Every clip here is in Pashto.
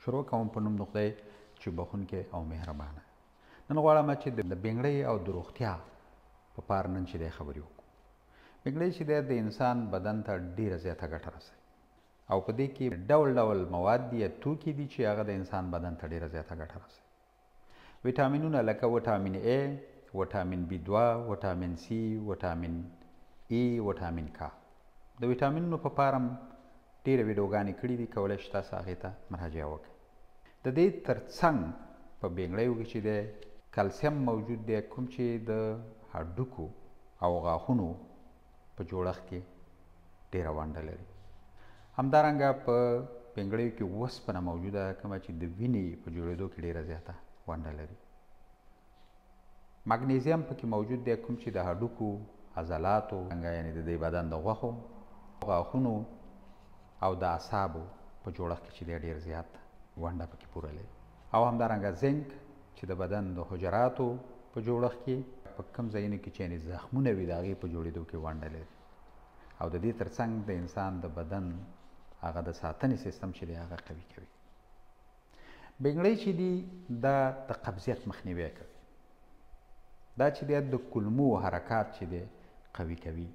شروع کوم په نوم د خدای چې بخښونکی او مهربانه. نن غواړم چې د بنګړۍ او د روغتیا په پار نن چې دی خبرې وکړو. بنګړۍ چې دی د انسان بدن ته ډېره زیاته ګټه رسوي او په دې کې ډول ډول مواد دي یا توکي دي چې هغه د انسان بدن ته ډېره زیاته ګټه رسوي. ویټامینونه لکه ویټامین A، ویټامین B2، ویټامین C، ویټامین E، ویټامین K. د ویټامینونو په پار هم ډېرې ویډیوګانې کړي دي، کولی شئ تاسو هغې ته مراجعه وکړئ. د دې تر څنګ په بنګړیو کې چې دی کلسیم موجود دی، کوم چې د هډوکو او غاښونو په جوړښت کې ډېره ونډه لري. همدارنګه په بنګړیو کې اوسپنه موجوده ده، کومه چې د وینې په جوړېدو کې ډېره زیاته ونډه لري. مګنیزیم پکې موجود دی، کوم چې د هډوکو، عضلاتو، یعنې د دې بدن د غوښو، غاښونو او د اعصابو په جوړښت کې چې دی ډېر زیات ونډه پکې پوره لري. او همدارنګه زنک چې د بدن د حجراتو په جوړښت کې په کوم ځایونو کې چې یعنې زخمونه وي د هغې په جوړېدو کې ونډه لري. او د دې تر څنګ د انسان د بدن هغه د ساتنې سیستم چې دی هغه قوي کوي. بنګړۍ چې دي دا د قبضیت مخنیوی کوي. دا چې دی د کولمو حرکات چې دی قوي کوي.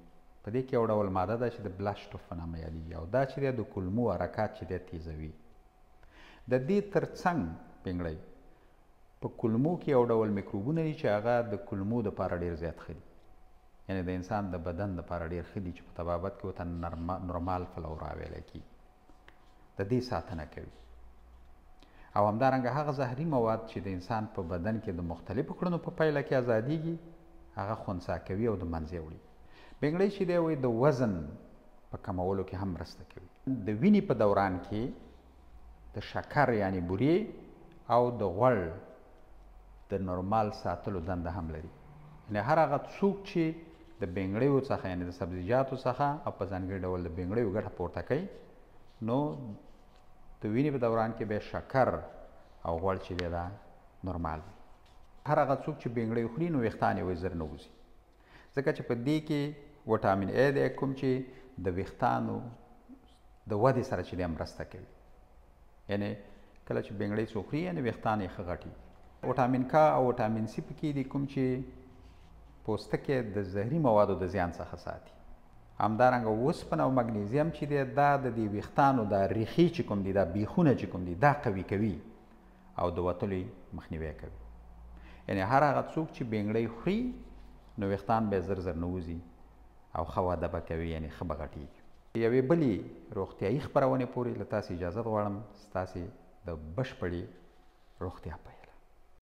په دې کې یو ډول ماده ده چې د بلاشټوف په نامه یادېږي، او دا چې دی د کولمو حرکات چې دی تیزوي. د دې تر څنګ بنګړۍ په کولمو کې یو ډول میکروبونه دي چې هغه د کولمو دپاره ډېر زیات ښه دي، یعنې د انسان د بدن دپاره ډېر ښه دي چې په طبابت کې ورته نورمال فلورا ویلی کېږي. د دې ساتنه کوي. او همدارنګه هغه زهري مواد چې د انسان په بدن کې د مختلفو کړنو په پایله کې ازادیږي هغه خنثی کوي او د منځه وړي. بنګړۍ چې دی وایي د وزن په کمولو کې هم مرسته کوي. د وینې په دوران کې د شکر یعنې بورې او د غوړ د نورمال ساتلو دنده هم لري. یعنې هر هغه څوک چې د بنګړیو څخه یعنې د سبزیجاتو څخه او په ځانګړي ډول د بنګړیو ګټه پورته کوي، نو د وینې په دوران کې به شکر او غوړ چې دی دا نورمال وي. هر هغه څوک چې بنګړۍ خوري نو ویښتان یې ژر نه وځي، ځکه چې په دې کې ویټامین A دی، کوم چې د ویښتانو د ودې سره چې دی مرسته کوي. یعنې کله چې بنګړۍ څوک خوري یعنې ویښتان یې ښه غټي. ویټامین K او ویټامین C پکې دي، کوم چې پوستکی د زهري موادو د زیان څخه ساتي. همدارنګه اوسپنه او مګنیزیم چې دی دا د دې ویښتانو دا ریښې چې کوم دي، دا بیخونه چې کوم دي دا قوي کوي او د وتلو یې مخنیوی کوي. یعنې هر هغه څوک چې بنګړۍ خوري نو ویښتان به یې زر زر نه وځي او ښه وده به کوي، یعنې ښه به غټېږي. یوې بلې روغتیایي خپرونې پورې له تاسې اجازت غواړم، ستاسې د بشپړې روغتیا په هیله.